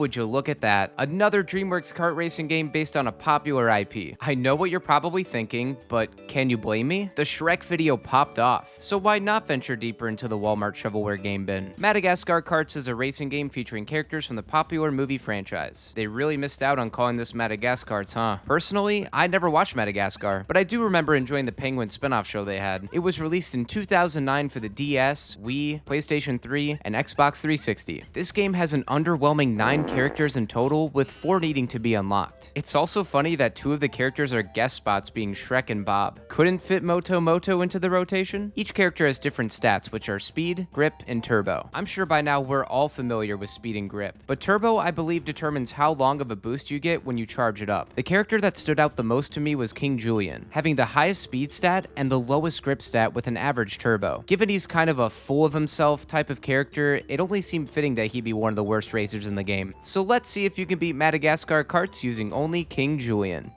would you look at that? Another DreamWorks kart racing game based on a popular IP. I know what you're probably thinking, but can you blame me? The Shrek video popped off, so why not venture deeper into the Walmart shovelware game bin? Madagascar Kartz is a racing game featuring characters from the popular movie franchise. They really missed out on calling this Madagascar, huh? Personally, I never watched Madagascar, but I do remember enjoying the Penguin spin-off show they had. It was released in 2009 for the DS, Wii, PlayStation 3, and Xbox 360. This game has an underwhelming 9 characters in total, with 4 needing to be unlocked. It's also funny that 2 of the characters are guest spots, being Shrek and Bob. Couldn't fit Moto into the rotation? Each character has different stats, which are speed, grip, and turbo. I'm sure by now we're all familiar with speed and grip, but turbo, I believe, determines how long of a boost you get when you charge it up. The character that stood out the most to me was King Julien, having the highest speed stat and the lowest grip stat with an average turbo. Given he's kind of a full of himself type of character, it only seemed fitting that he'd be one of the worst racers in the game. So let's see if you can beat Madagascar Kartz using only King Julien.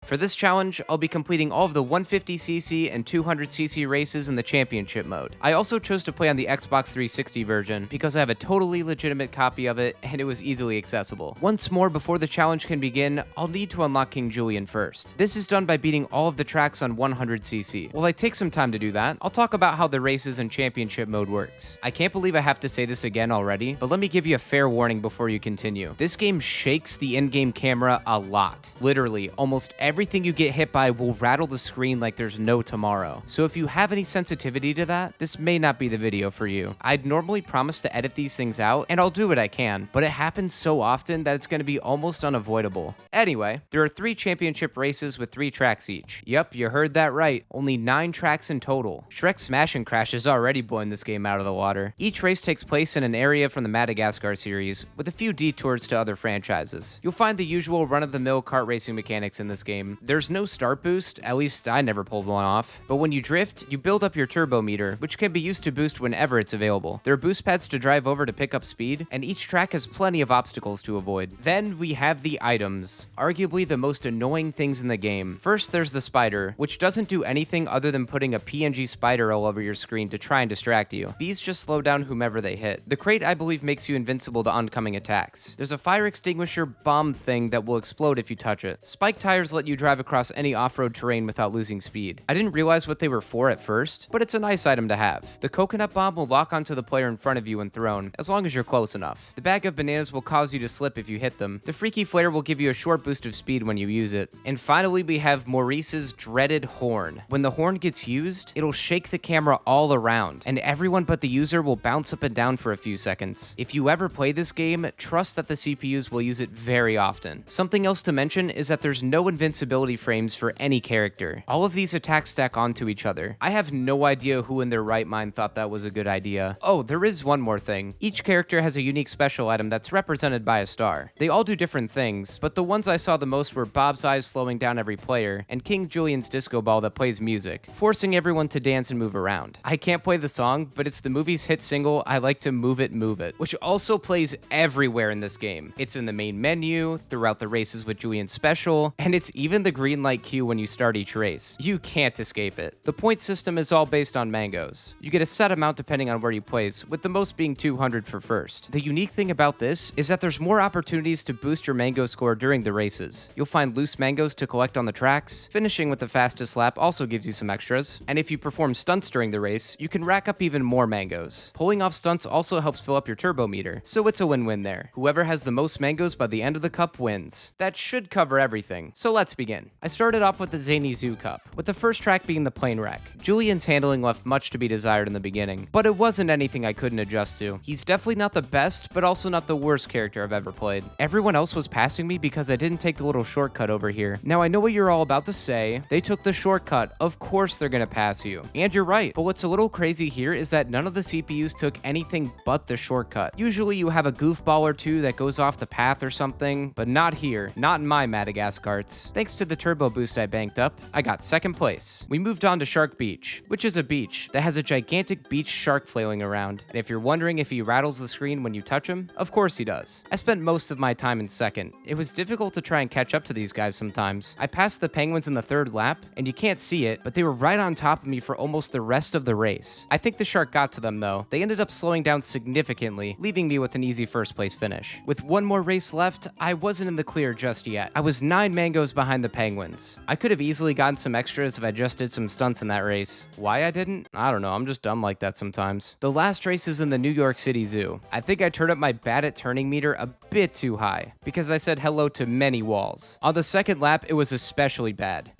For this challenge, I'll be completing all of the 150cc and 200cc races in the championship mode. I also chose to play on the Xbox 360 version because I have a totally legitimate copy of it and it was easily accessible. Once more, before the challenge can begin, I'll need to unlock King Julien first. This is done by beating all of the tracks on 100cc. While I take some time to do that, I'll talk about how the races in championship mode works. I can't believe I have to say this again already, but let me give you a fair warning before you continue. This game shakes the in-game camera a lot. Literally, almost everything you get hit by will rattle the screen like there's no tomorrow. So if you have any sensitivity to that, this may not be the video for you. I'd normally promise to edit these things out, and I'll do what I can, but it happens so often that it's going to be almost unavoidable. Anyway, there are 3 championship races with 3 tracks each. Yup, you heard that right. Only 9 tracks in total. Shrek Smash and Crash is already blowing this game out of the water. Each race takes place in an area from the Madagascar series, with a few detours to other franchises. You'll find the usual run-of-the-mill kart racing mechanics in this game. There's no start boost, at least I never pulled one off, but when you drift, you build up your turbo meter, which can be used to boost whenever it's available. There are boost pads to drive over to pick up speed, and each track has plenty of obstacles to avoid. Then we have the items, arguably the most annoying things in the game. First, there's the spider, which doesn't do anything other than putting a PNG spider all over your screen to try and distract you. These just slow down whomever they hit. The crate, I believe, makes you invincible to oncoming attacks. There's a fire extinguisher bomb thing that will explode if you touch it. Spike tires let you drive across any off-road terrain without losing speed. I didn't realize what they were for at first, but it's a nice item to have. The coconut bomb will lock onto the player in front of you when thrown, as long as you're close enough. The bag of bananas will cause you to slip if you hit them. The freaky flare will give you a short boost of speed when you use it. And finally, we have Maurice's dreaded horn. When the horn gets used, it'll shake the camera all around, and everyone but the user will bounce up and down for a few seconds. If you ever play this game, trust that the CPUs will use it very often. Something else to mention is that there's no invincibility frames for any character. All of these attacks stack onto each other. I have no idea who in their right mind thought that was a good idea. Oh, there is one more thing. Each character has a unique special item that's represented by a star. They all do different things, but the ones I saw the most were Bob's eyes slowing down every player, and King Julien's disco ball that plays music, forcing everyone to dance and move around. I can't play the song, but it's the movie's hit single, I Like to Move It, which also plays everywhere in this game. It's in the main menu, throughout the races with Julien's special, and it's even the green light cue when you start each race. You can't escape it. The point system is all based on mangoes. You get a set amount depending on where you place, with the most being 200 for first. The unique thing about this is that there's more opportunities to boost your mango score during the races. You'll find loose mangoes to collect on the tracks. Finishing with the fastest lap also gives you some extras. And if you perform stunts during the race, you can rack up even more mangoes. Pulling off stunts also helps fill up your turbo meter, so it's a win-win there. Whoever has the most mangoes by the end of the cup wins. That should cover everything, so let's begin. I started off with the Zany Zoo Cup, with the first track being the plane wreck. Julien's handling left much to be desired in the beginning, but it wasn't anything I couldn't adjust to. He's definitely not the best, but also not the worst character I've ever played. Everyone else was passing me because I didn't take the little shortcut over here. Now I know what you're all about to say. They took the shortcut. Of course they're gonna pass you. And you're right, but what's a little crazy here is that none of the CPUs took anything but the shortcut. Usually you have a goofball or two that goes off the path or something, but not here. Not in my Madagascar Kartz. Thanks thanks to the turbo boost I banked up, I got second place. We moved on to Shark Beach, which is a beach that has a gigantic beach shark flailing around, and if you're wondering if he rattles the screen when you touch him, of course he does. I spent most of my time in second. It was difficult to try and catch up to these guys sometimes. I passed the penguins in the third lap, and you can't see it, but they were right on top of me for almost the rest of the race. I think the shark got to them though. They ended up slowing down significantly, leaving me with an easy first place finish. With one more race left, I wasn't in the clear just yet. I was 9 mangoes behind the penguins. I could have easily gotten some extras if I just did some stunts in that race. Why I didn't? I don't know, I'm just dumb like that sometimes. The last race is in the New York City Zoo. I think I turned up my bad at turning meter a bit too high, because I said hello to many walls. On the second lap, it was especially bad.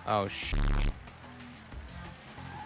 Oh,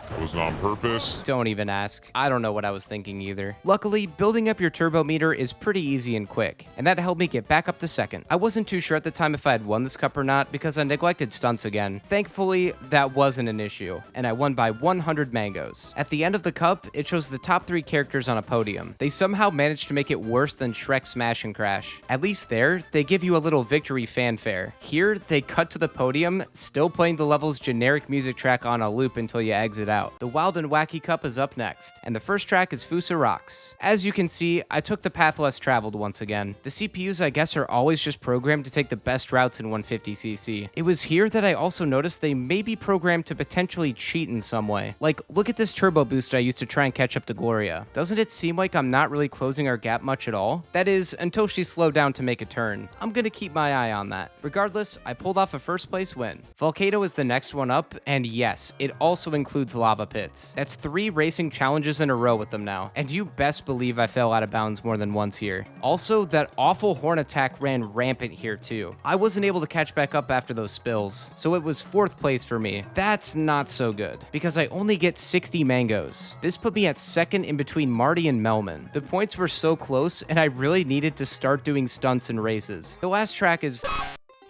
That wasn't on purpose. Don't even ask. I don't know what I was thinking either. Luckily, building up your turbo meter is pretty easy and quick, and that helped me get back up to second. I wasn't too sure at the time if I had won this cup or not because I neglected stunts again. Thankfully, that wasn't an issue, and I won by 100 mangoes. At the end of the cup, it shows the top 3 characters on a podium. They somehow managed to make it worse than Shrek Smash and Crash. At least there, they give you a little victory fanfare. Here, they cut to the podium, still playing the level's generic music track on a loop until you exit out. The Wild and Wacky Cup is up next, and the first track is Fusa Rocks. As you can see, I took the path less traveled once again. The CPUs, I guess, are always just programmed to take the best routes in 150cc. It was here that I also noticed they may be programmed to potentially cheat in some way. Like, look at this turbo boost I used to try and catch up to Gloria. Doesn't it seem like I'm not really closing our gap much at all? That is, until she slowed down to make a turn. I'm gonna keep my eye on that. Regardless, I pulled off a first place win. Volcano is the next one up, and yes, it also includes lava pits. That's 3 racing challenges in a row with them now, and you best believe I fell out of bounds more than once here. Also, that awful horn attack ran rampant here too. I wasn't able to catch back up after those spills, so it was 4th place for me. That's not so good, because I only get 60 mangoes. This put me at second in between Marty and Melman. The points were so close, and I really needed to start doing stunts and races. The last track is...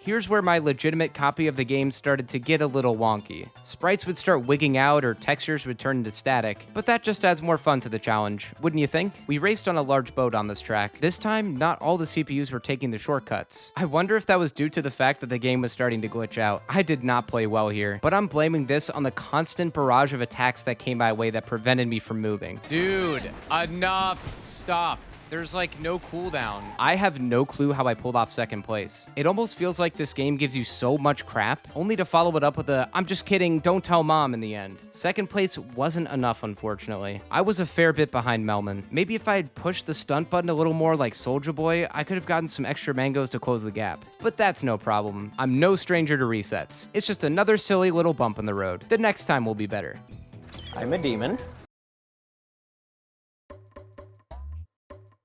Here's where my legitimate copy of the game started to get a little wonky. Sprites would start wigging out or textures would turn into static, but that just adds more fun to the challenge, wouldn't you think? We raced on a large boat on this track. This time, not all the CPUs were taking the shortcuts. I wonder if that was due to the fact that the game was starting to glitch out. I did not play well here, but I'm blaming this on the constant barrage of attacks that came my way that prevented me from moving. Dude, enough, stop. There's like no cooldown. I have no clue how I pulled off second place. It almost feels like this game gives you so much crap, only to follow it up with a "I'm just kidding, don't tell mom" in the end. Second place wasn't enough, unfortunately. I was a fair bit behind Melman. Maybe if I had pushed the stunt button a little more like Soulja Boy, I could have gotten some extra mangoes to close the gap. But that's no problem. I'm no stranger to resets. It's just another silly little bump in the road. The next time will be better. I'm a demon.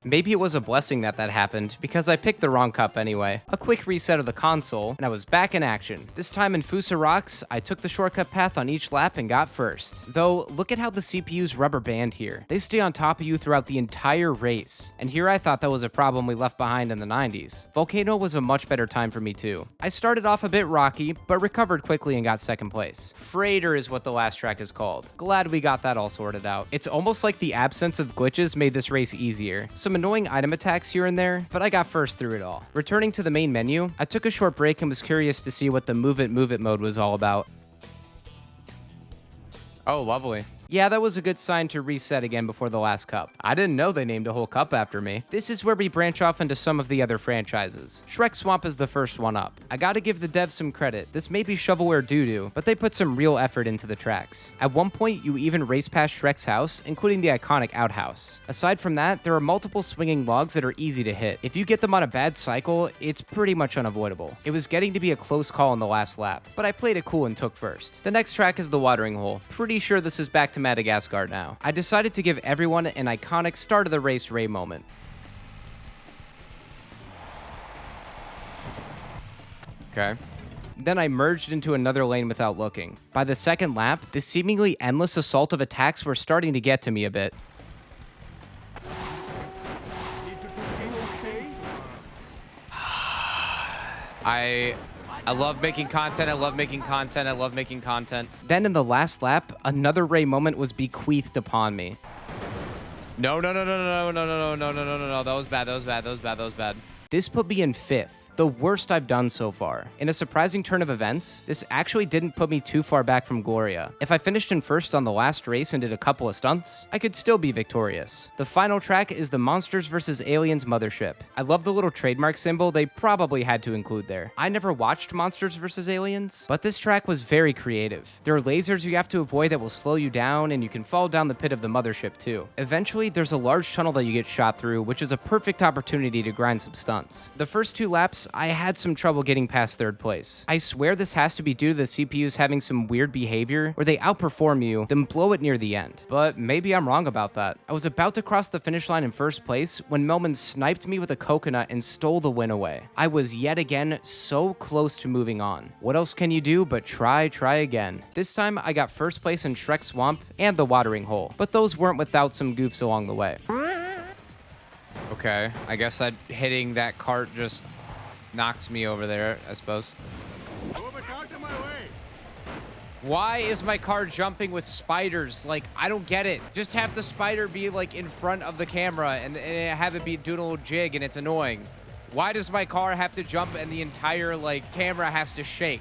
Maybe it was a blessing that happened, because I picked the wrong cup anyway. A quick reset of the console, and I was back in action. This time in Fusa Rocks, I took the shortcut path on each lap and got first. Though, look at how the CPUs rubber band here. They stay on top of you throughout the entire race. And here I thought that was a problem we left behind in the 90s. Volcano was a much better time for me too. I started off a bit rocky, but recovered quickly and got second place. Freighter is what the last track is called. Glad we got that all sorted out. It's almost like the absence of glitches made this race easier. Some annoying item attacks here and there, but I got first through it all. Returning to the main menu, I took a short break and was curious to see what the move it mode was all about. Oh, lovely. Yeah, that was a good sign to reset again before the last cup. I didn't know they named a whole cup after me. This is where we branch off into some of the other franchises. Shrek Swamp is the first one up. I gotta give the devs some credit. This may be shovelware doo-doo, but they put some real effort into the tracks. At one point, you even race past Shrek's house, including the iconic outhouse. Aside from that, there are multiple swinging logs that are easy to hit. If you get them on a bad cycle, it's pretty much unavoidable. It was getting to be a close call in the last lap, but I played it cool and took first. The next track is the watering hole. Pretty sure this is back to Madagascar now. I decided to give everyone an iconic start of the race Ray moment. Okay. Then I merged into another lane without looking. By the second lap, the seemingly endless assault of attacks were starting to get to me a bit. I love making content, I love making content, I love making content. Then in the last lap, another Ray moment was bequeathed upon me. No, that was bad, that was bad. This put me in 5th. The worst I've done so far. In a surprising turn of events, this actually didn't put me too far back from Gloria. If I finished in first on the last race and did a couple of stunts, I could still be victorious. The final track is the Monsters vs. Aliens mothership. I love the little trademark symbol they probably had to include there. I never watched Monsters vs. Aliens, but this track was very creative. There are lasers you have to avoid that will slow you down, and you can fall down the pit of the mothership too. Eventually, there's a large tunnel that you get shot through, which is a perfect opportunity to grind some stunts. The first 2 laps, I had some trouble getting past 3rd place. I swear this has to be due to the CPUs having some weird behavior where they outperform you, then blow it near the end. But maybe I'm wrong about that. I was about to cross the finish line in 1st place when Melman sniped me with a coconut and stole the win away. I was yet again so close to moving on. What else can you do but try again? This time I got 1st place in Shrek Swamp and the watering hole, but those weren't without some goofs along the way. Okay, I guess that hitting that cart just knocks me over there, I suppose. Why is my car jumping with spiders? Like, I don't get it. Just have the spider be, like, in front of the camera and have it be doing a little jig, and it's annoying. Why does my car have to jump and the entire, like, camera has to shake?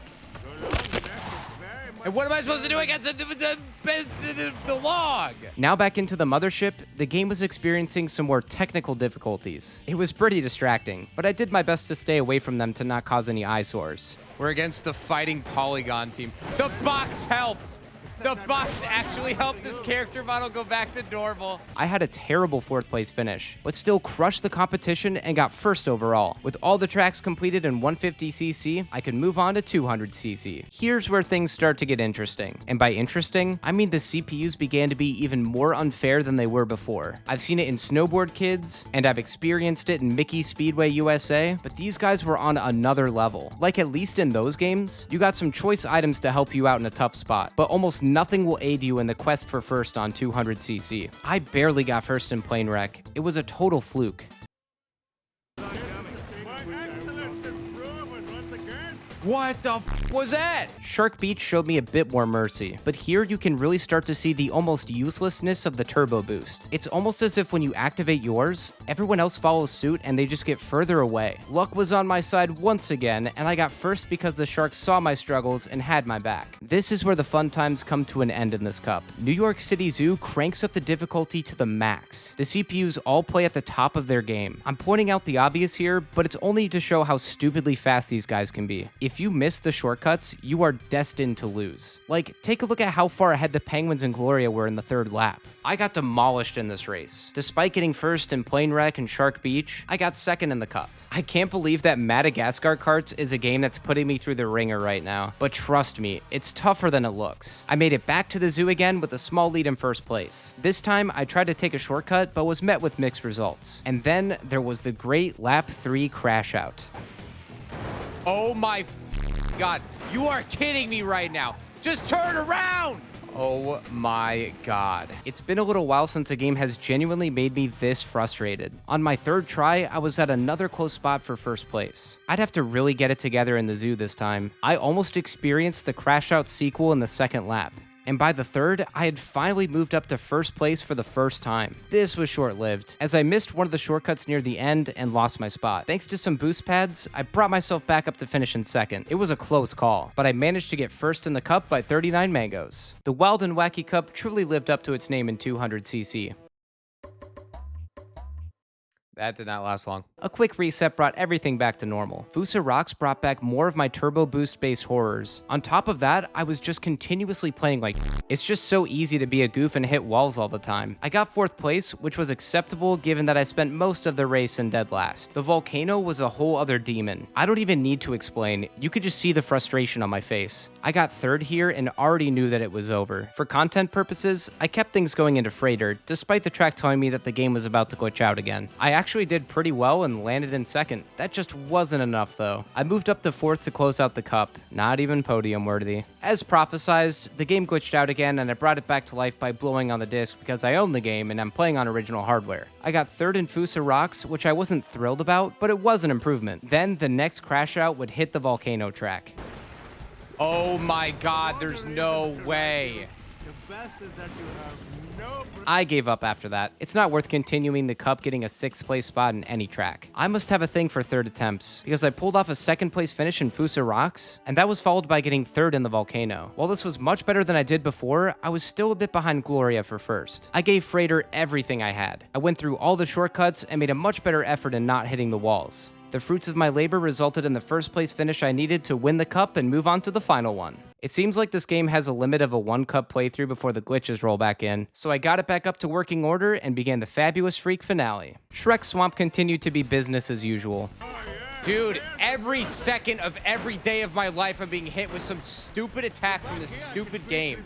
And what am I supposed to do against the log? Now back into the mothership, the game was experiencing some more technical difficulties. It was pretty distracting, but I did my best to stay away from them to not cause any eyesores. We're against the fighting polygon team. The box helped! The box actually helped this character model go back to normal. I had a terrible 4th place finish, but still crushed the competition and got 1st overall. With all the tracks completed in 150cc, I could move on to 200cc. Here's where things start to get interesting. And by interesting, I mean the CPUs began to be even more unfair than they were before. I've seen it in Snowboard Kids, and I've experienced it in Mickey Speedway USA, but these guys were on another level. Like, at least in those games, you got some choice items to help you out in a tough spot, but almost nothing will aid you in the quest for first on 200cc. I barely got first in plane wreck. It was a total fluke. What the f was that? Shark Beach showed me a bit more mercy, but here you can really start to see the almost uselessness of the turbo boost. It's almost as if when you activate yours, everyone else follows suit and they just get further away. Luck was on my side once again, and I got first because the Sharks saw my struggles and had my back. This is where the fun times come to an end in this cup. New York City Zoo cranks up the difficulty to the max. The CPUs all play at the top of their game. I'm pointing out the obvious here, but it's only to show how stupidly fast these guys can be. If you miss the shortcuts, you are destined to lose. Like, take a look at how far ahead the Penguins and Gloria were in the 3rd lap. I got demolished in this race. Despite getting first in Plane Wreck and Shark Beach, I got 2nd in the cup. I can't believe that Madagascar Kartz is a game that's putting me through the ringer right now, but trust me, it's tougher than it looks. I made it back to the zoo again with a small lead in 1st place. This time, I tried to take a shortcut, but was met with mixed results. And then there was the great lap 3 crash out. Oh my God, you are kidding me right now. Just turn around. Oh my God. It's been a little while since a game has genuinely made me this frustrated. On my 3rd try, I was at another close spot for 1st place. I'd have to really get it together in the zoo this time. I almost experienced the crash out sequel in the 2nd lap. And by the 3rd, I had finally moved up to 1st place for the first time. This was short-lived, as I missed one of the shortcuts near the end and lost my spot. Thanks to some boost pads, I brought myself back up to finish in 2nd. It was a close call, but I managed to get first in the cup by 39 mangoes. The Wild and Wacky Cup truly lived up to its name in 200cc. That did not last long. A quick reset brought everything back to normal. Fusa Rocks brought back more of my turbo boost-based horrors. On top of that, I was just continuously playing like it's just so easy to be a goof and hit walls all the time. I got 4th place, which was acceptable given that I spent most of the race in dead last. The volcano was a whole other demon. I don't even need to explain. You could just see the frustration on my face. I got 3rd here and already knew that it was over. For content purposes, I kept things going into Freighter, despite the track telling me that the game was about to glitch out again. I actually did pretty well and landed in 2nd. That just wasn't enough though. I moved up to 4th to close out the cup, not even podium worthy. As prophesized, the game glitched out again and I brought it back to life by blowing on the disc because I own the game and I'm playing on original hardware. I got 3rd in Fusa Rocks, which I wasn't thrilled about, but it was an improvement. Then the next crash out would hit the volcano track. Oh my God, there's no way. The best is that you have no... I gave up after that. It's not worth continuing the cup getting a 6th place spot in any track. I must have a thing for 3rd attempts, because I pulled off a 2nd place finish in Fusa Rocks, and that was followed by getting 3rd in the volcano. While this was much better than I did before, I was still a bit behind Gloria for 1st. I gave Freighter everything I had. I went through all the shortcuts and made a much better effort in not hitting the walls. The fruits of my labor resulted in the 1st place finish I needed to win the cup and move on to the final one. It seems like this game has a limit of a 1 cup playthrough before the glitches roll back in, so I got it back up to working order and began the Fabulous Freak finale. Shrek Swamp continued to be business as usual. Dude, every second of every day of my life I'm being hit with some stupid attack from this stupid game.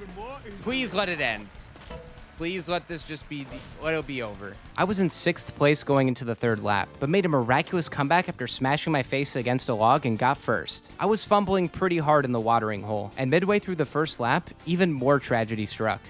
Please let it end. Please let this just be, let it be over. I was in 6th place going into the 3rd lap, but made a miraculous comeback after smashing my face against a log and got 1st. I was fumbling pretty hard in the watering hole, and midway through the 1st lap, even more tragedy struck.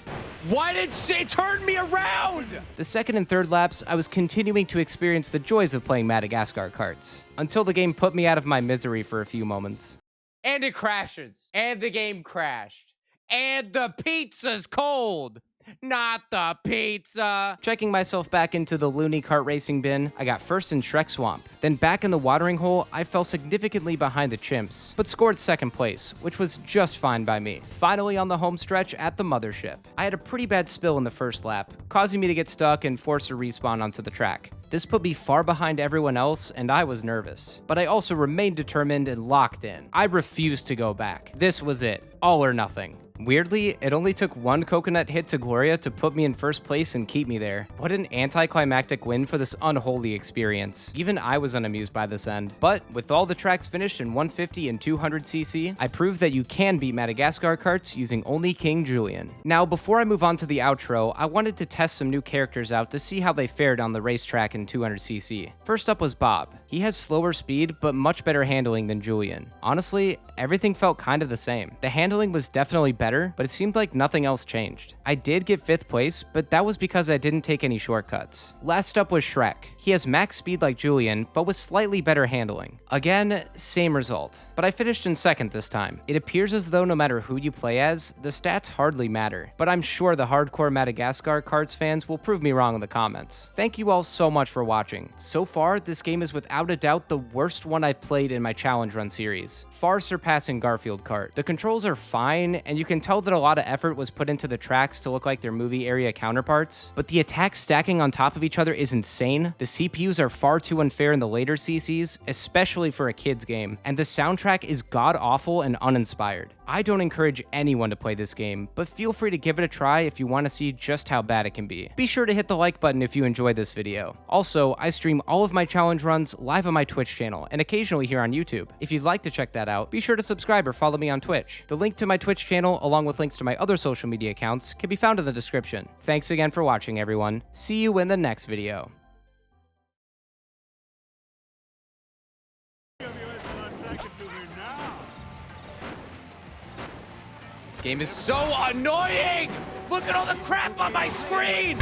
Why did it turn me around? The 2nd and 3rd laps, I was continuing to experience the joys of playing Madagascar Kartz, until the game put me out of my misery for a few moments. And it crashes. And the game crashed. And the pizza's cold. Not the pizza. Checking myself back into the loony kart racing bin, I got 1st in Shrek Swamp. Then back in the watering hole, I fell significantly behind the chimps, but scored 2nd place, which was just fine by me. Finally on the home stretch at the mothership. I had a pretty bad spill in the 1st lap, causing me to get stuck and force a respawn onto the track. This put me far behind everyone else, and I was nervous. But I also remained determined and locked in. I refused to go back. This was it. All or nothing. Weirdly, it only took 1 coconut hit to Gloria to put me in 1st place and keep me there. What an anticlimactic win for this unholy experience. Even I was unamused by this end. But with all the tracks finished in 150 and 200cc, I proved that you can beat Madagascar Kartz using only King Julien. Now, before I move on to the outro, I wanted to test some new characters out to see how they fared on the racetrack in 200cc. First up was Bob. He has slower speed, but much better handling than Julien. Honestly, everything felt kind of the same. The handling was definitely better, but it seemed like nothing else changed. I did get 5th place, but that was because I didn't take any shortcuts. Last up was Shrek. He has max speed like Julien, but with slightly better handling. Again, same result, but I finished in 2nd this time. It appears as though no matter who you play as, the stats hardly matter, but I'm sure the hardcore Madagascar Kartz fans will prove me wrong in the comments. Thank you all so much for watching. So far, this game is without a doubt the worst one I've played in my challenge run series, far surpassing Garfield Kart. The controls are fine, and you can tell that a lot of effort was put into the tracks to look like their movie area counterparts, but the attacks stacking on top of each other is insane. The CPUs are far too unfair in the later CCs, especially for a kid's game, and the soundtrack is god-awful and uninspired. I don't encourage anyone to play this game, but feel free to give it a try if you want to see just how bad it can be. Be sure to hit the like button if you enjoyed this video. Also, I stream all of my challenge runs live on my Twitch channel and occasionally here on YouTube. If you'd like to check that out, be sure to subscribe or follow me on Twitch. The link to my Twitch channel, along with links to my other social media accounts, can be found in the description. Thanks again for watching, everyone. See you in the next video. This game is so annoying! Look at all the crap on my screen!